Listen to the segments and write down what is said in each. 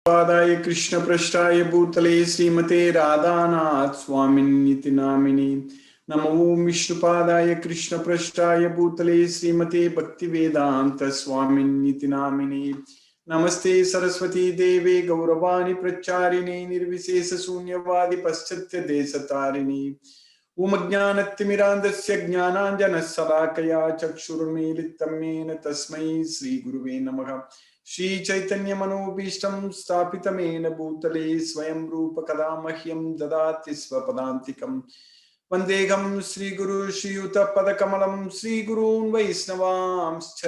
पादाय कृष्ण पृष्ठाय भूतले श्रीमते राधानाथ स्वामिन्निति नामिने नमो विष्णुपादाय कृष्ण पृष्ठाय भूतले श्रीमते भक्तिवेदांत स्वामिन्निति नामिने नमस्ते सरस्वती देवे गौरवाणी प्रचारिणे निर्विशेष शून्यवादी पश्चात्य देशतारिणे उमज्ञानतिमिरान्धस्य ज्ञानाञ्जनशलाकया चक्षुरुन्मीलितं येन तस्मै श्रीगुरुवे नमः। श्री चैतन्य मनोभीष्टं स्थापितमेन भूतले स्वयं रूप कदा मह्यं ददाति स्वपदान्तिकं वन्देहं श्रीगुरु श्रीयुतपदकमलं श्रीगुरून् वैष्णवांश्च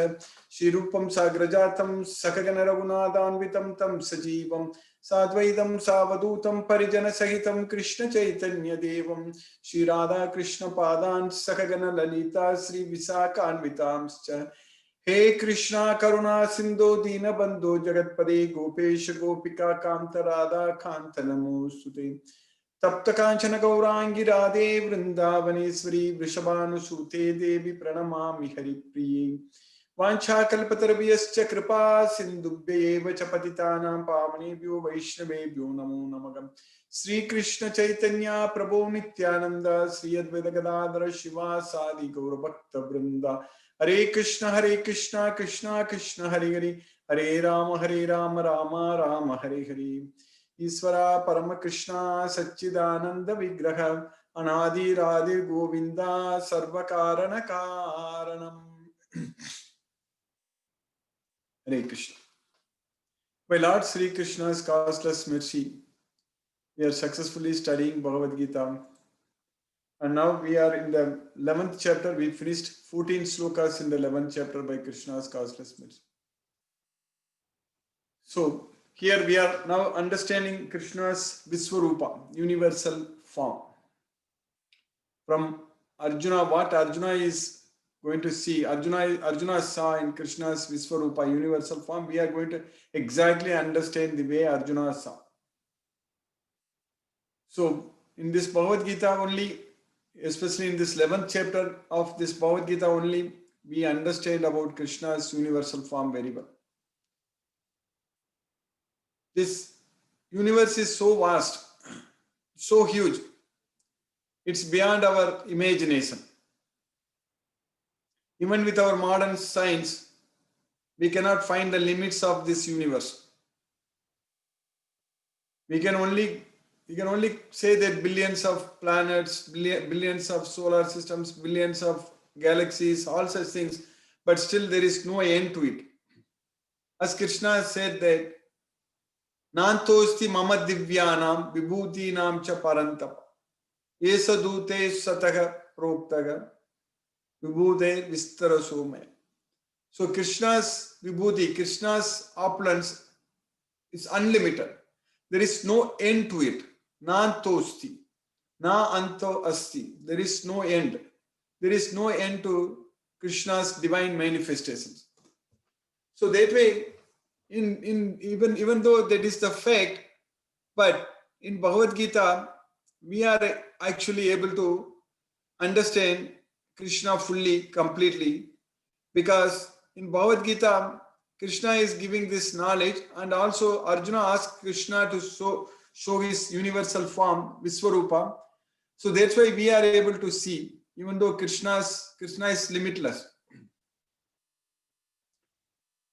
श्रीरूपं साग्रजातं सकगण रघुनाथान्वितं तं सजीवं साद्वैतं सावधूतं परिजनसहितं कृष्ण चैतन्य देवं श्रीराधा कृष्ण पादान् सकगण ललिता श्री विशाखान्वितांश्च हे कृष्णा करुणा सिंधु दीनबंधो जगतपदे गोपेश गोपिका कांत राधा कांत नमोस्तुते तप्त कांचन गौरांगी राधे वृंदावनेश्वरी वृषभानुसूते देवी प्रणमामि हरिप्रिये वाञ्छाकल्पतरुभ्यश्च कृपा सिन्धुभ्येव च पतितानां पावनेभ्यो वैष्णवेभ्यो नमो नमः। श्री कृष्ण चैतन्य प्रभो नित्यानंद श्री अद्वैत गदाधर शिवासादि गौरभक्त वृंदा हरे कृष्ण कृष्ण कृष्ण हरे हरे हरे राम राम राम हरे हरे। ईश्वरा परम कृष्ण सच्चिदानंद विग्रह अनादिरादि गोविंदा सर्व कारण कारणम। Hare Krishna. By Lord Sri Krishna's causeless mercy, we are successfully studying Bhagavad Gita. And now we are in the 11th chapter. We finished 14 slokas in the 11th chapter by Krishna's causeless mercy. So here we are now understanding Krishna's Viswarupa, universal form. From Arjuna, what Arjuna is going to see, Arjuna saw in Krishna's Viswarupa, universal form. We are going to exactly understand the way Arjuna saw. So in this Bhagavad Gita only, especially in this 11th chapter of this Bhagavad Gita only, we understand about Krishna's universal form very well. This universe is so vast, so huge, it's beyond our imagination. Even with our modern science, we cannot find the limits of this universe. We can only say that billions of planets, billions of solar systems, billions of galaxies, all such things, but still there is no end to it. As Krishna said that, Nantosti mama divyanam vibhutinam cha parantapa esa dute sataha proktaga vibhude vistara somaya. So Krishna's vibhuti, Krishna's opulence is unlimited. There is no end to it. Nantosti, na anto asti. There is no end. There is no end to Krishna's divine manifestations. So that way, even though that is the fact, but in Bhagavad Gita, we are actually able to understand Krishna fully, completely, because in Bhagavad Gita, Krishna is giving this knowledge, and also Arjuna asked Krishna to show his universal form, Viswarupa. So that's why we are able to see, even though Krishna is limitless.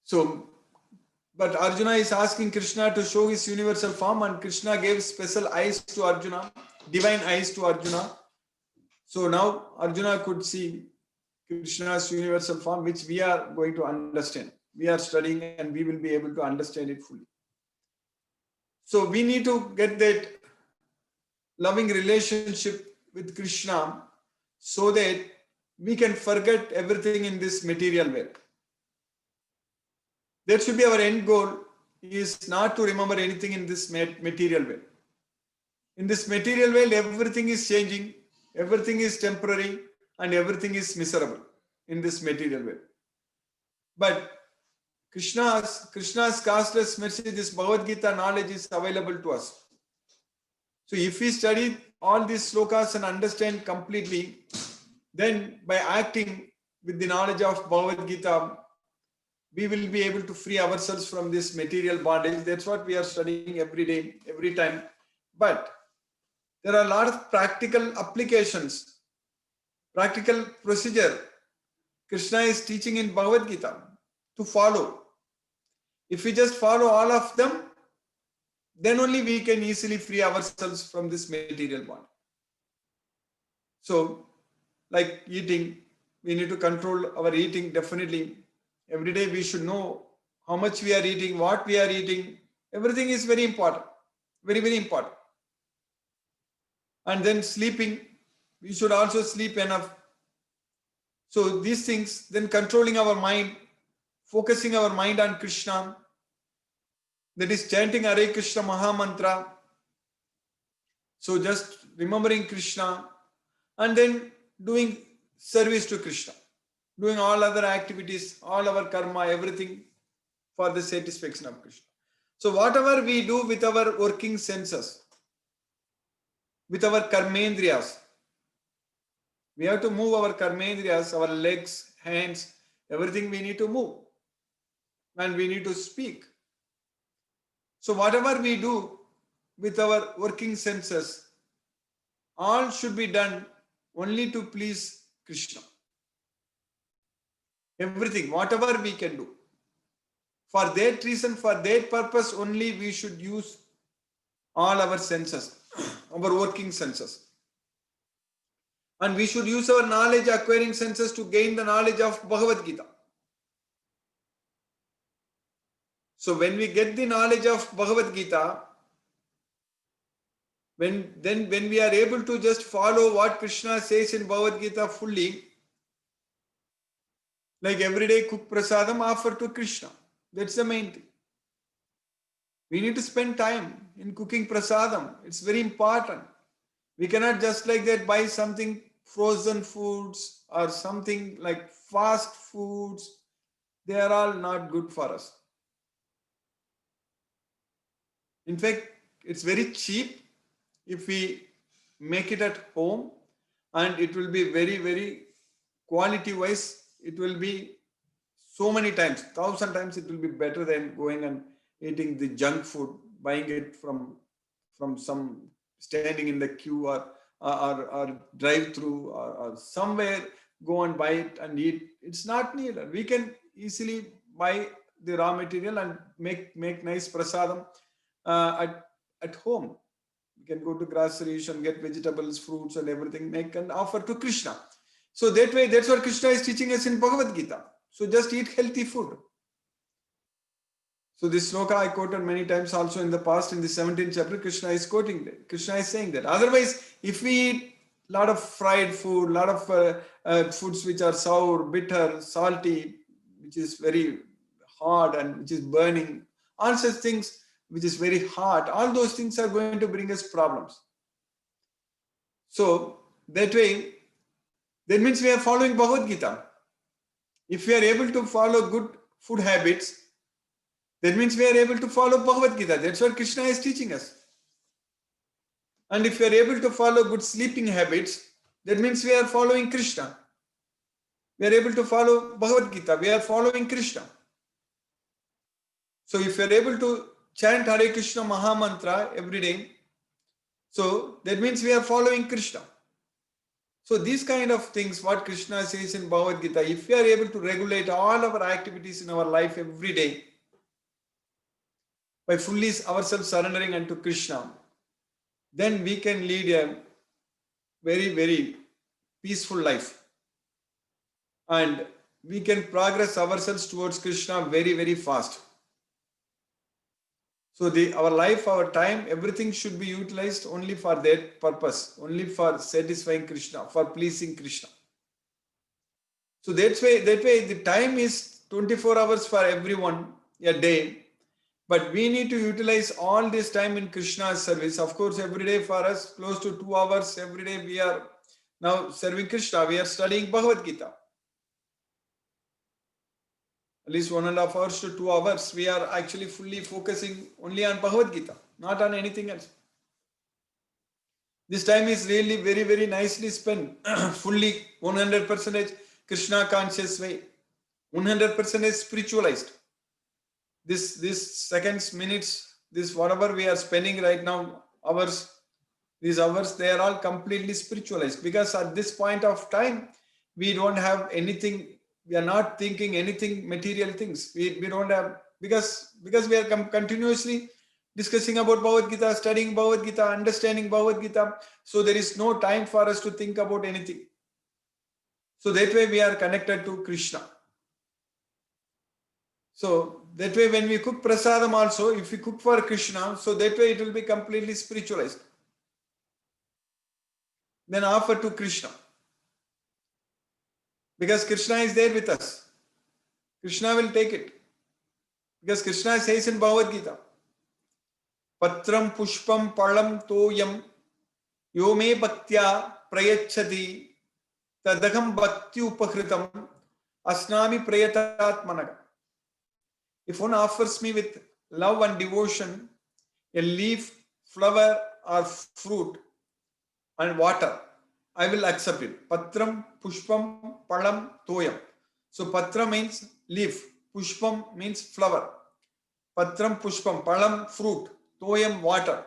So, but Arjuna is asking Krishna to show his universal form, and Krishna gave special eyes to Arjuna, divine eyes to Arjuna. So now Arjuna could see Krishna's universal form, which we are going to understand. We are studying and we will be able to understand it fully. So we need to get that loving relationship with Krishna so that we can forget everything in this material world. That should be our end goal, is not to remember anything in this material world. In this material world, everything is changing, everything is temporary, and everything is miserable in this material world. But Krishna's causeless mercy, this Bhagavad Gita knowledge is available to us. So if we study all these slokas and understand completely, then by acting with the knowledge of Bhagavad Gita, we will be able to free ourselves from this material bondage. That's what we are studying every day, every time. But there are a lot of practical applications, practical procedure Krishna is teaching in Bhagavad Gita to follow. If we just follow all of them, then only we can easily free ourselves from this material bond. So, like eating, we need to control our eating definitely. Every day we should know how much we are eating, what we are eating. Everything is very important, very, very important. And then sleeping, we should also sleep enough. So these things, then controlling our mind, focusing our mind on Krishna, that is chanting Hare Krishna Maha Mantra. So just remembering Krishna and then doing service to Krishna, doing all other activities, all our karma, everything for the satisfaction of Krishna. So whatever we do with our working senses, with our karmendriyas, we have to move our karmendriyas, our legs, hands, everything we need to move. And we need to speak. So whatever we do with our working senses, all should be done only to please Krishna. Everything, whatever we can do. For that reason, for that purpose only we should use all our senses, our working senses. And we should use our knowledge acquiring senses to gain the knowledge of Bhagavad Gita. So when we get the knowledge of Bhagavad Gita, when we are able to just follow what Krishna says in Bhagavad Gita fully, like every day cook prasadam, offer to Krishna. That's the main thing. We need to spend time in cooking prasadam. It's very important. We cannot just like that buy something frozen foods or something like fast foods. They are all not good for us. In fact, it's very cheap if we make it at home, and it will be very, very quality wise, it will be so many times, 1,000 times it will be better than going and eating the junk food, buying it from some standing in the queue or drive through or somewhere, go and buy it and eat. It's not needed. We can easily buy the raw material and make nice prasadam at home. You can go to groceries and get vegetables, fruits and everything, make and offer to Krishna. So that way, that's what Krishna is teaching us in Bhagavad Gita. So just eat healthy food. So this sloka I quoted many times also in the past, in the 17th chapter, Krishna is quoting that. Krishna is saying that. Otherwise, if we eat a lot of fried food, a lot of foods which are sour, bitter, salty, which is very hard and which is burning, all such things which is very hot, all those things are going to bring us problems. So that way, that means we are following Bhagavad Gita. If we are able to follow good food habits, that means we are able to follow Bhagavad Gita. That's what Krishna is teaching us. And if we are able to follow good sleeping habits, that means we are following Krishna. We are able to follow Bhagavad Gita. We are following Krishna. So if we are able to chant Hare Krishna Maha Mantra every day, so that means we are following Krishna. So these kind of things, what Krishna says in Bhagavad Gita, if we are able to regulate all our activities in our life every day, by fully ourselves surrendering unto Krishna, then we can lead a very, very peaceful life. And we can progress ourselves towards Krishna very, very fast. So our life, our time, everything should be utilized only for that purpose, only for satisfying Krishna, for pleasing Krishna. So that way the time is 24 hours for everyone a day. But we need to utilize all this time in Krishna's service. Of course, every day for us, close to 2 hours, every day we are now serving Krishna. We are studying Bhagavad Gita. At least 1.5 hours to 2 hours, we are actually fully focusing only on Bhagavad Gita, not on anything else. This time is really very, very nicely spent, fully 100% Krishna conscious way. 100% is spiritualized. This seconds, minutes, this whatever we are spending right now, hours, these hours, they are all completely spiritualized, because at this point of time, we don't have anything, we are not thinking anything material things. We don't have, because we are continuously discussing about Bhagavad Gita, studying Bhagavad Gita, understanding Bhagavad Gita. So there is no time for us to think about anything. So that way we are connected to Krishna. So that way when we cook prasadam also, if we cook for Krishna, so that way it will be completely spiritualized. Then offer to Krishna. Because Krishna is there with us. Krishna will take it. Because Krishna says in Bhagavad Gita, Patram pushpam palam toyam yo me bhaktya prayachati tadaham bhakti upakritam asnami prayatatmanaga. If one offers me with love and devotion a leaf, flower or fruit and water, I will accept it. Patram, pushpam, palam, toyam. So patra means leaf, pushpam means flower, patram, pushpam, palam, fruit, toyam, water.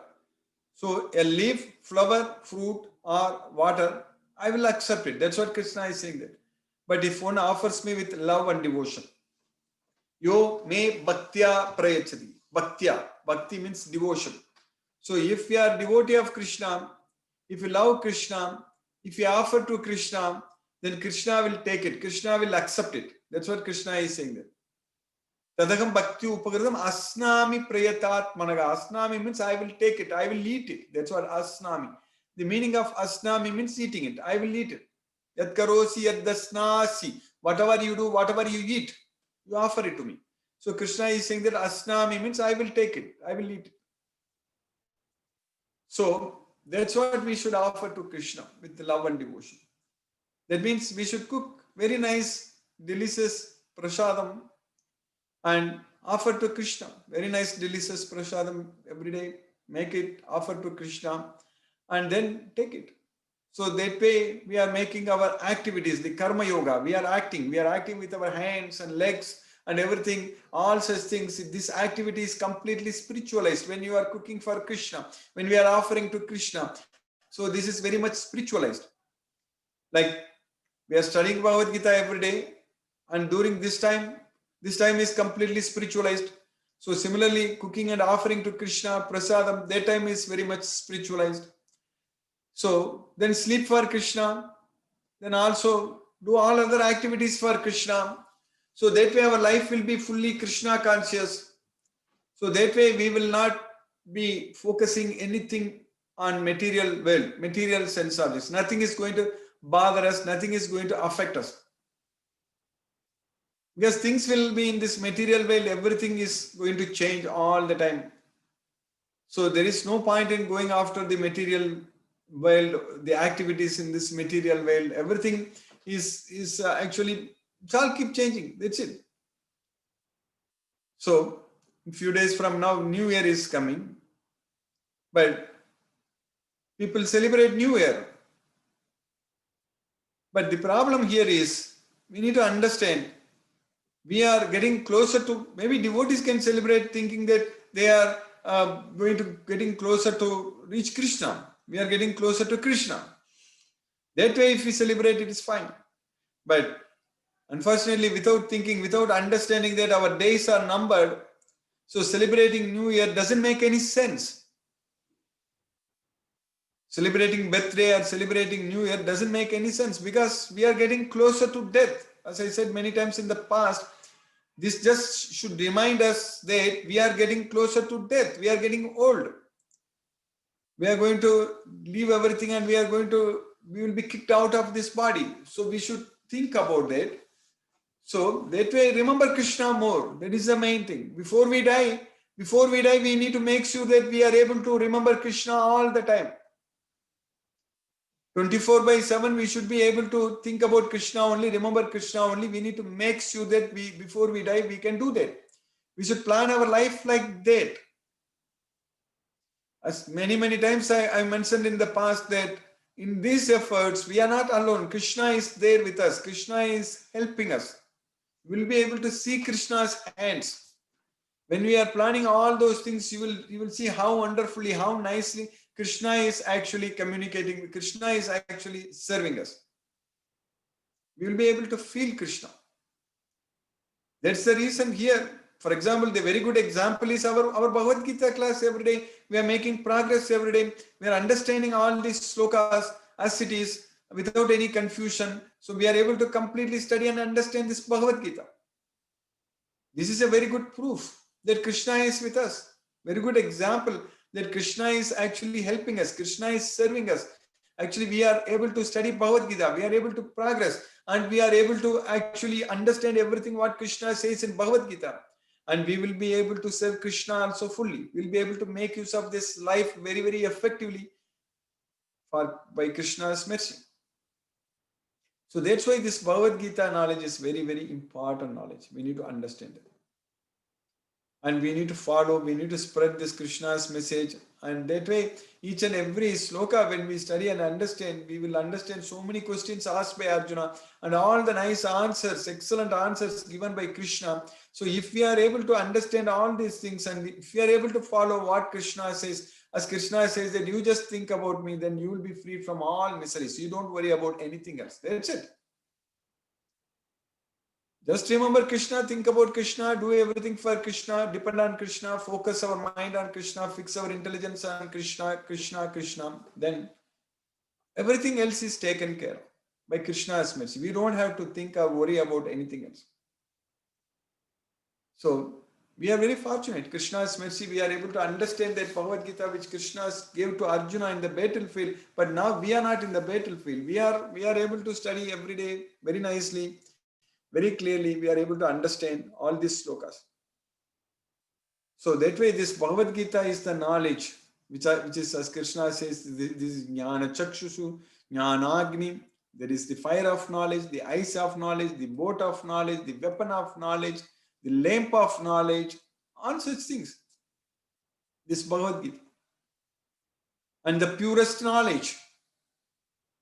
So a leaf, flower, fruit or water, I will accept it. That's what Krishna is saying there. But if one offers me with love and devotion, yo me bhaktya prayachati. Bhaktya, bhakti means devotion. So if you are devotee of Krishna, if you love Krishna, if you offer to Krishna, then Krishna will take it. Krishna will accept it. That's what Krishna is saying there. Tadaham bhakti upakritam asnami prayatat managa. Asnami means I will take it. I will eat it. That's what asnami. The meaning of asnami means eating it. I will eat it. Yad karosi yad dasnasi. Whatever you do, whatever you eat, you offer it to me. So Krishna is saying that asnami means I will take it. I will eat it. So that's what we should offer to Krishna with love and devotion. That means we should cook very nice, delicious prasadam and offer to Krishna. Very nice, delicious prasadam every day. Make it, offer to Krishna, and then take it. So that way we are making our activities, the karma yoga. We are acting with our hands and legs and everything, all such things. This activity is completely spiritualized when you are cooking for Krishna, when we are offering to Krishna. So this is very much spiritualized. Like we are studying Bhagavad Gita every day, and during this time is completely spiritualized. So similarly, cooking and offering to Krishna, prasadam, that time is very much spiritualized. So then sleep for Krishna, then also do all other activities for Krishna. So that way our life will be fully Krishna conscious. So that way we will not be focusing anything on material world, material sense objects. Nothing is going to bother us, nothing is going to affect us. Because things will be in this material world, everything is going to change all the time. So there is no point in going after the material world, the activities in this material world. Everything is actually, it all keep changing. That's it. So a few days from now, New Year is coming. But people celebrate New Year. But the problem here is, we need to understand, we are getting closer to, maybe devotees can celebrate thinking that they are getting closer to reach Krishna. We are getting closer to Krishna. That way, if we celebrate, it is fine. But unfortunately, without thinking, without understanding that our days are numbered, so celebrating New Year doesn't make any sense. Celebrating birthday or celebrating New Year doesn't make any sense, because we are getting closer to death. As I said many times in the past, this just should remind us that we are getting closer to death. We are getting old. We are going to leave everything, and we will be kicked out of this body. So we should think about that. So that way, remember Krishna more. That is the main thing. Before we die, we need to make sure that we are able to remember Krishna all the time. 24/7, we should be able to think about Krishna only, remember Krishna only. We need to make sure that before we die, we can do that. We should plan our life like that. As many times I mentioned in the past that in these efforts, we are not alone. Krishna is there with us. Krishna is helping us. You will be able to see Krishna's hands. When we are planning all those things, you will see how wonderfully, how nicely Krishna is actually communicating. Krishna is actually serving us. We will be able to feel Krishna. That's the reason here. For example, the very good example is our Bhagavad Gita class every day. We are making progress every day. We are understanding all these slokas as it is without any confusion. So we are able to completely study and understand this Bhagavad Gita. This is a very good proof that Krishna is with us. Very good example that Krishna is actually helping us. Krishna is serving us. Actually, we are able to study Bhagavad Gita. We are able to progress and we are able to actually understand everything what Krishna says in Bhagavad Gita. And we will be able to serve Krishna also fully. We will be able to make use of this life very, very effectively by Krishna's mercy. So that's why this Bhagavad Gita knowledge is very, very important knowledge. We need to understand it. And we need to follow, we need to spread this Krishna's message. And that way, each and every sloka, when we study and understand, we will understand so many questions asked by Arjuna and all the nice answers, excellent answers given by Krishna. So if we are able to understand all these things and if we are able to follow what Krishna says, as Krishna says that you just think about me, then you will be free from all miseries. You don't worry about anything else. That's it. Just remember Krishna, think about Krishna, do everything for Krishna, depend on Krishna, focus our mind on Krishna, fix our intelligence on Krishna, Krishna, Krishna. Then everything else is taken care of by Krishna's mercy. We don't have to think or worry about anything else. So we are very fortunate. Krishna's mercy, we are able to understand that Bhagavad Gita which Krishna gave to Arjuna in the battlefield. But now we are not in the battlefield. We are able to study every day very nicely. Very clearly, we are able to understand all these slokas. So that way, this Bhagavad Gita is the knowledge, which is, as Krishna says, this is Jnana Chakshushu, Jnana Agni. There is the fire of knowledge, the eyes of knowledge, the boat of knowledge, the weapon of knowledge, the lamp of knowledge, all such things. This Bhagavad Gita. And the purest knowledge.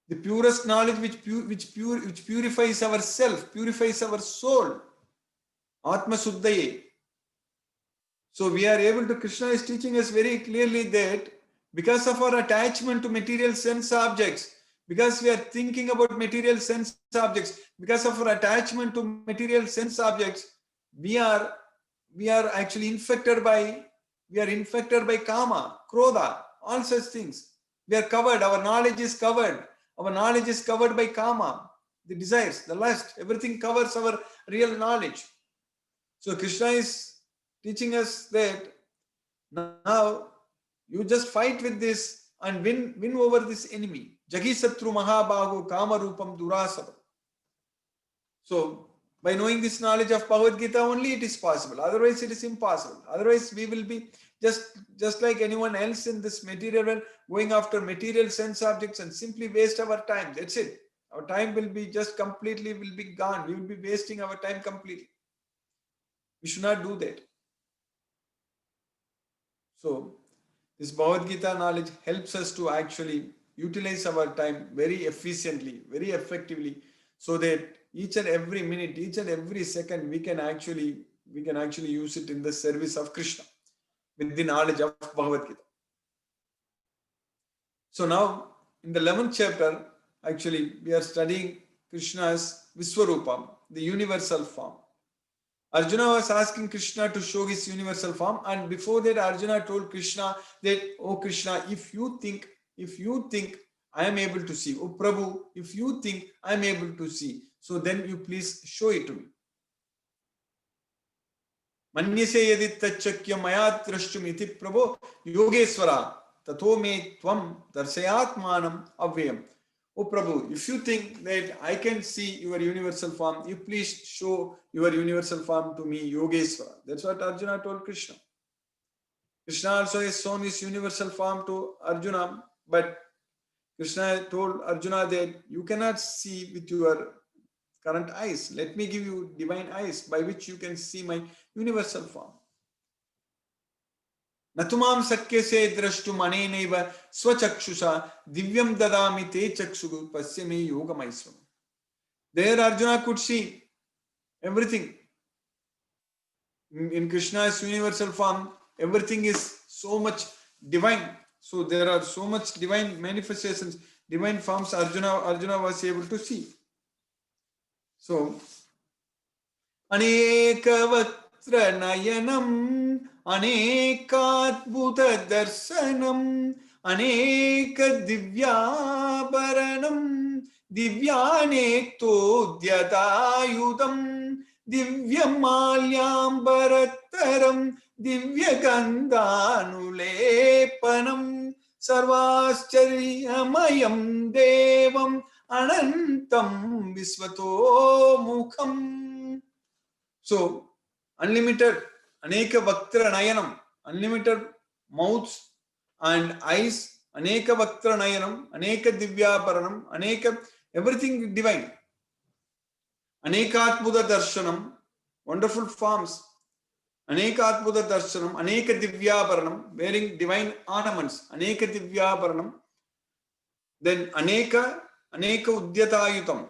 The purest knowledge which purifies our self, purifies our soul. Atma Suddhaye. So we are able to, Krishna is teaching us very clearly that because of our attachment to material sense objects, because we are thinking about material sense objects, because of our attachment to material sense objects, we are actually infected by kama, krodha, all such things. We are covered, our knowledge is covered. Our knowledge is covered by kama, the desires, the lust, everything covers our real knowledge. So Krishna is teaching us that now you just fight with this and win over this enemy. Jagi Satru Mahabahu Kama Rupam Durasava. So by knowing this knowledge of Bhagavad Gita only it is possible. Otherwise it is impossible. Otherwise we will be just like anyone else in this material world, going after material sense objects and simply waste our time. That's it. Our time will be gone. We will be wasting our time completely. We should not do that. So this Bhagavad Gita knowledge helps us to actually utilize our time very efficiently, very effectively, so that each and every minute, each and every second, we can actually use it in the service of Krishna with the knowledge of Bhagavad Gita. So now in the 11th chapter, actually we are studying Krishna's Viswarupam, the universal form. Arjuna was asking Krishna to show his universal form, and before that Arjuna told Krishna that, oh Krishna, if you think I am able to see, oh Prabhu, if you think I am able to see, so then you please show it to me. Manyase yadi tachakya mayat drashtum iti Prabhu yogeswara tato me tvam darsayatmanam avyam. Oh Prabhu, if you think that I can see your universal form, you please show your universal form to me, Yogeswara. That's what Arjuna told Krishna. Krishna also has shown his universal form to Arjuna, but Krishna told Arjuna that you cannot see with your current eyes. Let me give you divine eyes by which you can see my universal form. Natumam sakyase drashtum anenaiva swachakshusa divyam dadami te chakshugu pasyame yogamaisvam. There Arjuna could see everything. In Krishna's universal form, everything is so much divine. So there are so much divine manifestations, divine forms Arjuna was able to see. So अनेकवक्त्र नयनम् अनेकाद्भुत दर्शनम् अनेक दिव्याभरणम् दिव्यानेक्तोद्यतायुधम् दिव्यमाल्याम्बरतरम् दिव्यगन्धानुलेपनम् सर्वाश्चर्यमयम् देवम् अनन्तम् विश्वतोमुखम्. So, unlimited, aneka vaktra nayanam, unlimited mouths and eyes, aneka vaktra nayanam, aneka divyaparanam, aneka, everything divine. Anekatbuddha darshanam, wonderful forms. Anekatbuddha darshanam, aneka divyaparanam, wearing divine ornaments, aneka divyaparanam. Then aneka udyatayutam,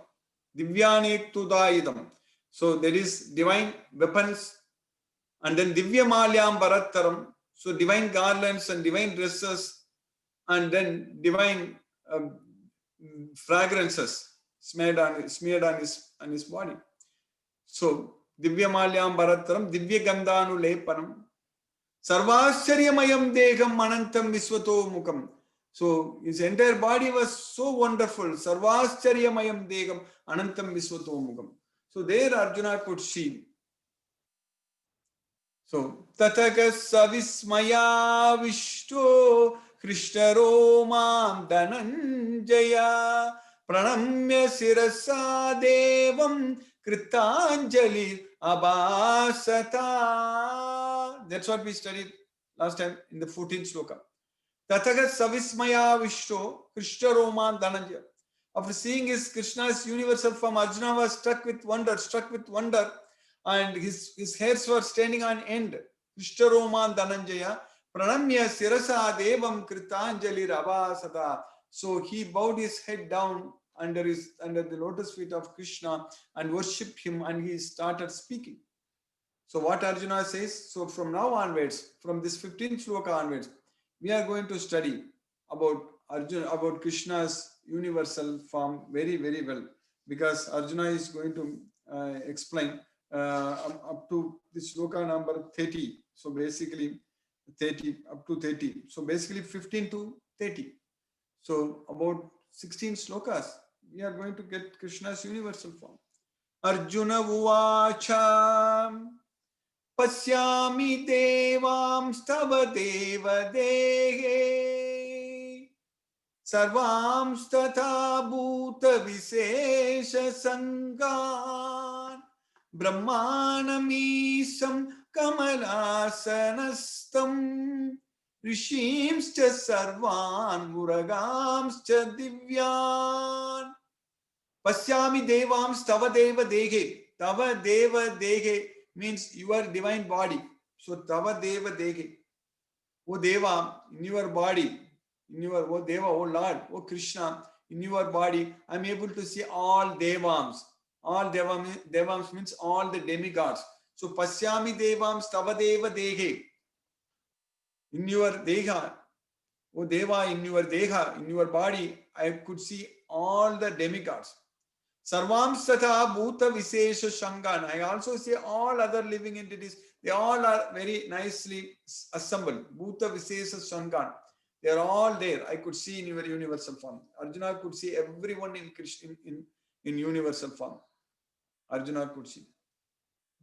divyanektudayitam. So there is divine weapons, and then Divya Malyam Bharattaram, so divine garlands and divine dresses, and then divine fragrances smeared on his body. So Divya Malyam Bharattaram, Divya Gandhanu Lepanam, Sarvashcharyamayam Degam Anantam Viswato Mukam. So his entire body was so wonderful. Sarvashcharyamayam Degam Anantam Viswato Mukam. So there Arjuna could see. So Tataka Savismaya Vishto Krishna Romam Dhananjaya Pranamya Sirasa Devam Kritanjali Abhasata. That's what we studied last time in the 14th sloka. Tataka Savismaya Vishto Krishna Romam Dhananjaya. After seeing Krishna's universal form, Arjuna was struck with wonder, and his hairs were standing on end. Krishna Roman Dhananjaya, Pranamya Sirasa Devam Kritanjali Rabhasada. So he bowed his head down under the lotus feet of Krishna and worshipped him, and he started speaking. So what Arjuna says, so from now onwards, from this 15th sloka onwards, we are going to study about Krishna's universal form very, very well, because Arjuna is going to explain up to this sloka number 30. So basically 30 up to 30. So basically 15 to 30. So about 16 slokas, we are going to get Krishna's universal form. Arjuna Uvacha Pasyami Devam Stava Deva Dehe Sarvam Statha Bhuta Visesha Sangan Brahmanamisham Kamalasanastam Rishimscha Sarvan Muragamscha Divyan Pasyami Devam Stava Deva Dehe. Tava Deva Dehe means your divine body. So Tava Deva Dehe. O Deva, in your body, O Deva, O Lord, O Krishna, in your body, I am able to see all Devams. All Devams means all the demigods. So Pasyami Devams Tava Deva Dehe. In your Deha, O Deva, in your Deha, in your body, I could see all the demigods. Sarvam Satha Bhuta Visesha Shangan. I also see all other living entities. They all are very nicely assembled. Bhuta Visesha Shangan. They are all there. I could see in your universal form. Arjuna could see everyone in universal form. Arjuna could see.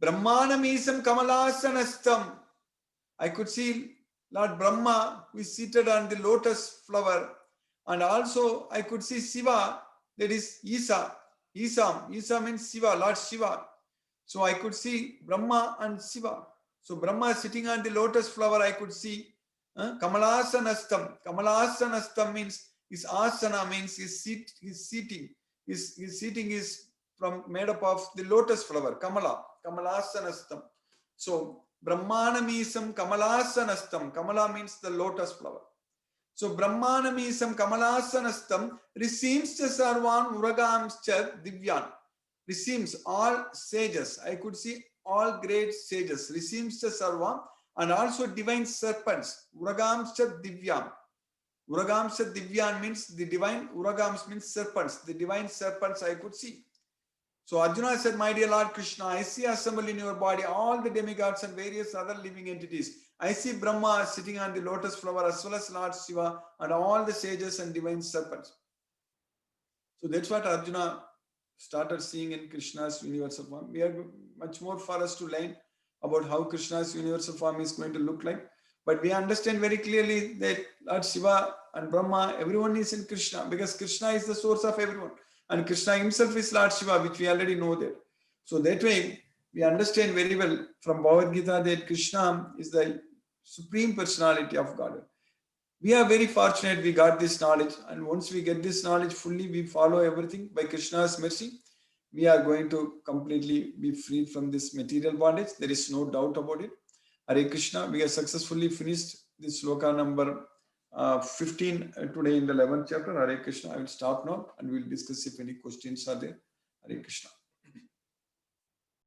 Brahmanamisam Kamalasanastam. I could see Lord Brahma, who is seated on the lotus flower. And also I could see Shiva, that is Isa. Isa means Shiva, Lord Shiva. So I could see Brahma and Shiva. So Brahma sitting on the lotus flower, I could see Kamalasanastam. Kamalasanastam means his asana means his seating. His seating is made up of the lotus flower, Kamalasanastam. So Brahmanamisam Kamalasanastam. Kamala means the lotus flower. So Brahmanamisam Kamalasanastam receives Sarvan Uragamscha Divyan. Receives all sages. I could see all great sages, Rishimscha Sarvam, and also divine serpents, Uragamscha Divyam. Uragamscha Divyam means the divine, Uragams means serpents, the divine serpents I could see. So Arjuna said, my dear Lord Krishna, I see assembled in your body all the demigods and various other living entities. I see Brahma sitting on the lotus flower as well as Lord Shiva and all the sages and divine serpents. So that's what Arjuna started seeing in Krishna's universal form. We are much more for us to learn about how Krishna's universal form is going to look like. But we understand very clearly that Lord Shiva and Brahma, everyone is in Krishna because Krishna is the source of everyone. And Krishna himself is Lord Shiva, which we already know that. So that way, we understand very well from Bhagavad Gita that Krishna is the supreme personality of God. We are very fortunate we got this knowledge, and once we get this knowledge fully, we follow everything by Krishna's mercy. We are going to completely be freed from this material bondage. There is no doubt about it. Hare Krishna, we have successfully finished this sloka number 15 today in the 11th chapter. Hare Krishna, I will stop now and we will discuss if any questions are there. Hare Krishna.